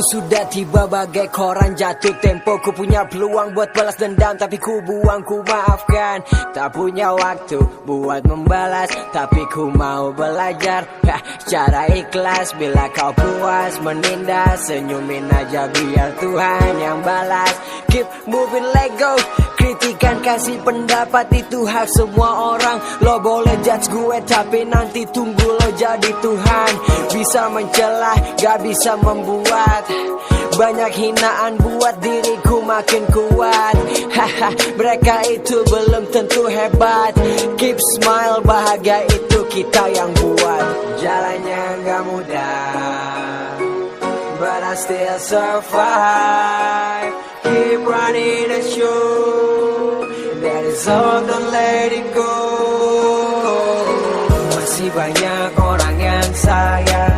sudah tiba bagai koran jatuh tempo. Ku punya peluang buat balas dendam, tapi ku buang, ku maafkan. Tak punya waktu buat membalas, tapi ku mau belajar cara ikhlas. Bila kau puas menindas, senyumin aja biar Tuhan yang balas. Keep moving, let go. Kritikan, kasih pendapat itu hak semua orang. Lo boleh judge gue, tapi nanti tunggu lo jadi Tuhan. Bisa mencelah, gak bisa membuat banyak hinaan buat diriku makin kuat. Haha, mereka itu belum tentu hebat. Keep smile, bahagia itu kita yang buat. Jalannya gak mudah, but I still survive. Keep running the show, that is all, don't let it go. Masih banyak orang yang sayang,